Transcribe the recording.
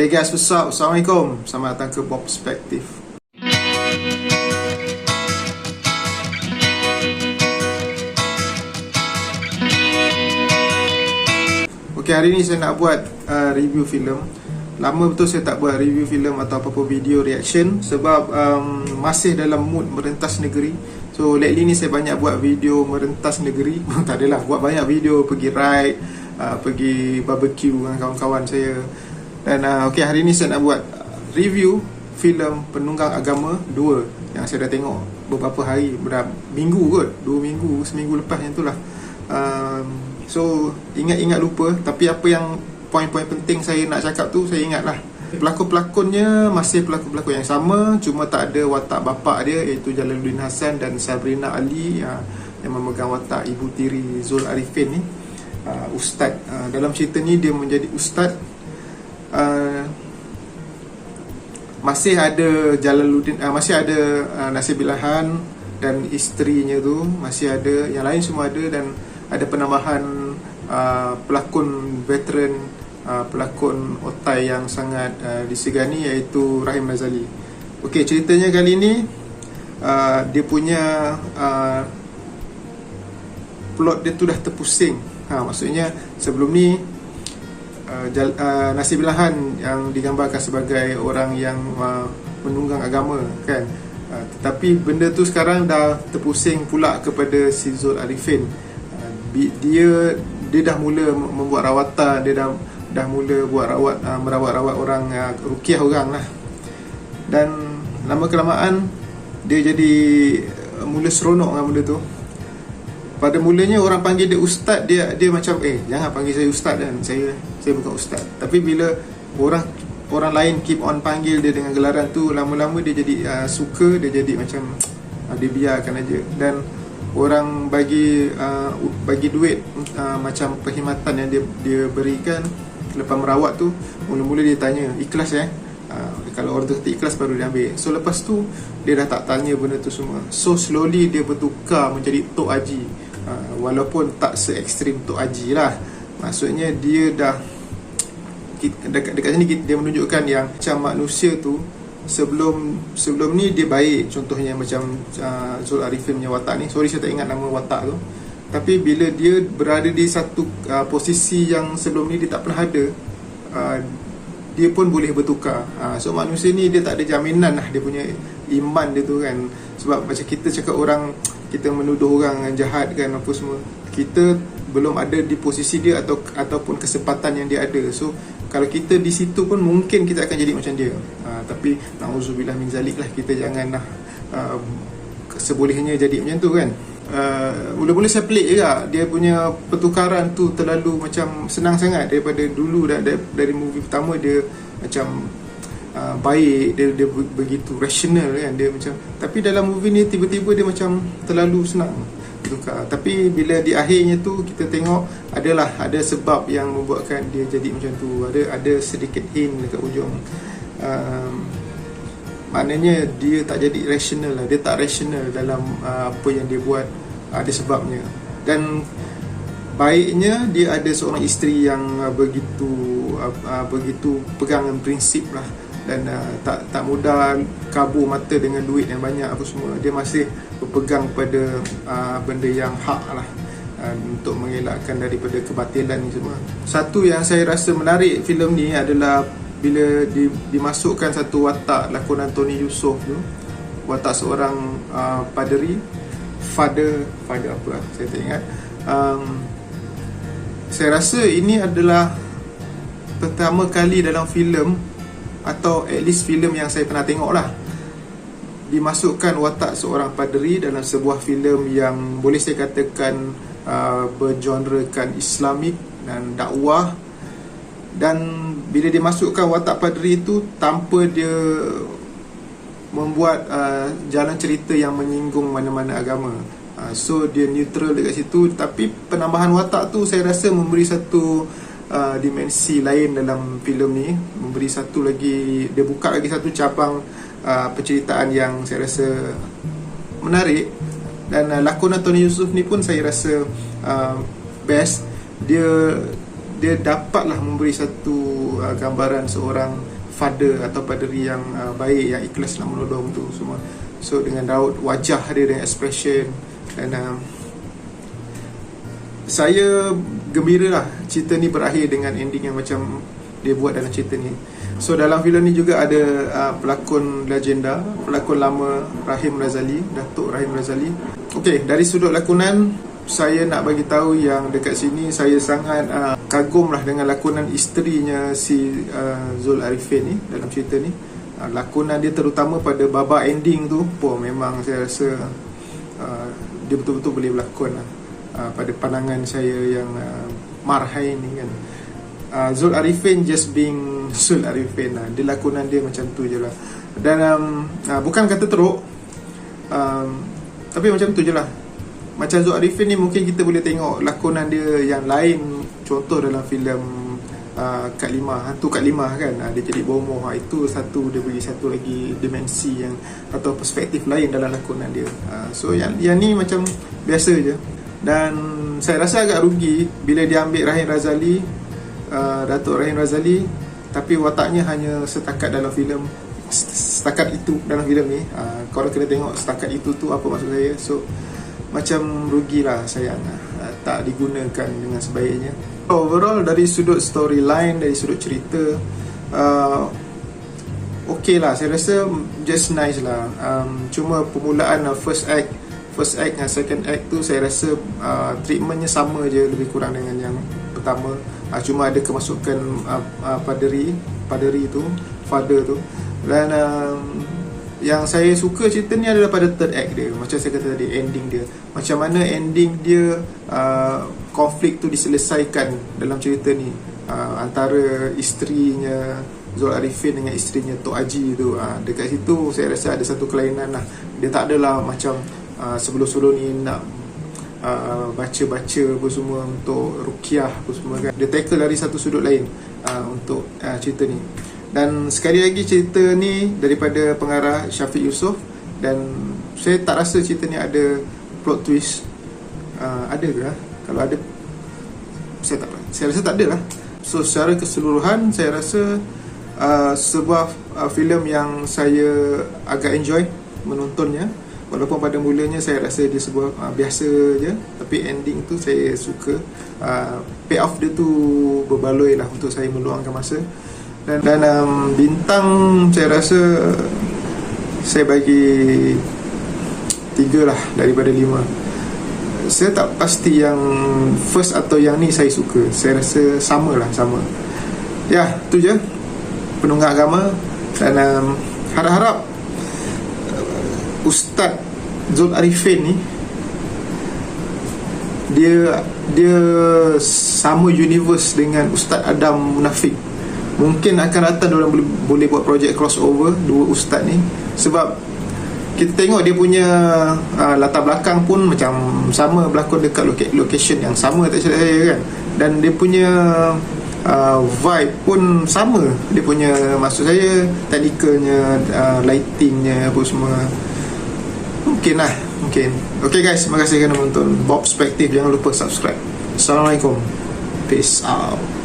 Hey guys, what's up? Assalamualaikum. Selamat datang ke Bob Perspective. Okay, hari ni saya nak buat review filem. Lama betul saya tak buat review filem atau apa-apa video reaction sebab masih dalam mood merentas negeri. So lately ni saya banyak buat video merentas negeri. Tak adalah, buat banyak video pergi ride, pergi barbecue dengan kawan-kawan saya. Dan okay, hari ni saya nak buat review filem Penunggang Agama 2 yang saya dah tengok beberapa hari, dah minggu kot, 2 minggu, seminggu lepas yang tu lah. So ingat-ingat lupa, tapi apa yang poin-poin penting saya nak cakap tu saya ingat lah. Pelakon-pelakonnya masih pelakon-pelakon yang sama, cuma tak ada watak bapak dia iaitu Jalaluddin Hassan dan Sabrina Ali yang memegang watak ibu tiri Zul Arifin ni, ustaz. Dalam cerita ni dia menjadi ustaz. Masih ada Jalaluddin, masih ada Nasibillah Han dan isterinya tu, masih ada, yang lain semua ada, dan ada penambahan pelakon veteran, pelakon otai yang sangat disegani iaitu Rahim Nazali. Okey, ceritanya kali ni dia punya plot dia tu dah terpusing. Maksudnya sebelum ni Nasibillah Han yang digambarkan sebagai orang yang menunggang agama kan, tetapi benda tu sekarang dah terpusing pula kepada si Zul Arifin. Dia dah mula membuat rawatan, dia dah mula buat merawat orang, rukiah orang lah. Dan lama kelamaan dia jadi mula seronok dengan benda tu. Pada mulanya orang panggil dia ustaz, dia macam jangan panggil saya ustaz, dan saya bukan ustaz. Tapi bila orang lain keep on panggil dia dengan gelaran tu, lama-lama dia jadi suka, dia jadi macam dia biarkan aja. Dan orang bagi duit macam perkhidmatan yang dia berikan lepas merawat tu. Mula-mula dia tanya ikhlas kalau order kata ikhlas baru dia ambil. So lepas tu dia dah tak tanya benda tu semua. So slowly dia bertukar menjadi Tok Haji, walaupun tak se-ekstrim Tok Haji lah. Maksudnya dia dah dekat sini dia menunjukkan yang macam manusia tu sebelum ni dia baik. Contohnya macam Zul Arifin punya watak ni, sorry saya tak ingat nama watak tu, tapi bila dia berada di satu posisi yang sebelum ni dia tak pernah ada, dia pun boleh bertukar. So manusia ni dia tak ada jaminan lah dia punya iman dia tu kan. Sebab macam kita cakap orang, kita menuduh orang yang jahat kan, apa semua, kita belum ada di posisi dia ataupun kesempatan yang dia ada. So kalau kita di situ pun mungkin kita akan jadi macam dia. Tapi na'udzubillah min zalik lah, kita janganlah sebolehnya jadi macam tu kan. Mula-mula saya pelik juga, dia punya pertukaran tu terlalu macam senang sangat daripada dulu. Dari movie pertama dia macam baik, dia begitu rasional kan, dia macam, tapi dalam movie ni tiba-tiba dia macam terlalu senang bertukar. Tapi bila di akhirnya tu kita tengok ada sebab yang membuatkan dia jadi macam tu. Ada sedikit hint dekat ujung. Maknanya dia tak jadi rasional lah, dia tak rasional dalam apa yang dia buat, ada sebabnya. Dan baiknya dia ada seorang isteri yang begitu pegangan prinsip lah, dan tak mudah kabur mata dengan duit yang banyak apa semua. Dia masih berpegang pada benda yang hak lah, untuk mengelakkan daripada kebatilan ni semua. Satu yang saya rasa menarik filem ni adalah bila dimasukkan satu watak lakonan Tony Yusof tu, watak seorang paderi, father apa saya tak ingat. Saya rasa ini adalah pertama kali dalam filem, atau at least filem yang saya pernah tengok lah, dimasukkan watak seorang paderi dalam sebuah filem yang boleh saya katakan bergenrekan Islamik dan dakwah. Dan bila dia masukkan watak paderi itu tanpa dia membuat jalan cerita yang menyinggung mana-mana agama, so dia neutral dekat situ. Tapi penambahan watak tu saya rasa memberi satu dimensi lain dalam filem ni, memberi satu lagi, dia buka lagi satu cabang penceritaan yang saya rasa menarik. Dan lakonan Tony Yusof ni pun saya rasa best. Dia dapatlah memberi satu gambaran seorang father atau paderi yang baik, yang ikhlas nak menolong tu semua. So dengan raut wajah dia, dengan expression, dan saya gembira lah cerita ni berakhir dengan ending yang macam dia buat dalam cerita ni. So dalam filem ni juga ada pelakon legenda, pelakon lama Rahim Razali, Datuk Rahim Razali. Okey, dari sudut lakonan, saya nak bagi tahu yang dekat sini saya sangat kagum lah dengan lakonan isterinya si Zul Arifin ni dalam cerita ni. Lakonan dia terutama pada babak ending tu, memang saya rasa dia betul-betul boleh berlakon lah. Pada pandangan saya yang marhai ni kan, Zul Arifin just being Zul Arifin lah. Dia lakonan dia macam tu je lah. Dan bukan kata teruk, tapi macam tu je lah. Macam Zul Arifin ni mungkin kita boleh tengok lakonan dia yang lain. Contoh dalam filem Kak Limah, Hantu Kak Limah kan, dia jadi bomoh. Itu satu, dia bagi satu lagi dimensi yang atau perspektif lain dalam lakonan dia. So yang ni macam biasa je. Dan saya rasa agak rugi bila dia ambil Rahim Razali, Datuk Rahim Razali, tapi wataknya hanya setakat dalam filem, setakat itu dalam filem ni. Korang kena tengok setakat itu tu apa maksud saya. So macam rugilah sayang, tak digunakan dengan sebaiknya. Overall dari sudut storyline, dari sudut cerita, okay lah, saya rasa just nice lah. Cuma permulaan first act dengan second act tu saya rasa treatmentnya sama je, lebih kurang dengan yang pertama. Cuma ada kemasukan paderi tu, father tu. Dan yang saya suka cerita ni adalah pada third act dia. Macam saya kata tadi, ending dia, macam mana ending dia, konflik tu diselesaikan dalam cerita ni, antara isterinya Zul Arifin dengan isterinya Tok Haji tu. Dekat situ saya rasa ada satu kelainan lah. Dia tak adalah macam sebelum-sebelum ni nak baca-baca apa semua untuk ruqyah apa semua kan. Dia tackle dari satu sudut lain untuk cerita ni. Dan sekali lagi, cerita ni daripada pengarah Syafiq Yusof, dan saya tak rasa cerita ni ada plot twist. Ada ke lah? Kalau ada, saya rasa tak ada lah. So secara keseluruhan saya rasa sebuah filem yang saya agak enjoy menontonnya. Walaupun pada mulanya saya rasa dia sebuah biasa je, tapi ending tu saya suka. Payoff dia tu berbaloi lah untuk saya meluangkan masa. Dan bintang saya rasa saya bagi 3 lah daripada 5. Saya tak pasti yang first atau yang ni saya suka. Saya rasa sama. Ya, tu je Penunggak Agama. Dan harap-harap Ustaz Zul Arifin ni dia sama universe dengan Ustaz Adam Munafik. Mungkin akan datang diorang boleh buat projek crossover dua ustaz ni. Sebab kita tengok dia punya latar belakang pun macam sama, berlakon dekat location yang sama, tak silap saya kan. Dan dia punya vibe pun sama. Dia punya, maksud saya, technicalnya, lightingnya apa semua. Mungkin. Okay guys, terima kasih kerana menonton Bob Perspective. Jangan lupa subscribe. Assalamualaikum. Peace out.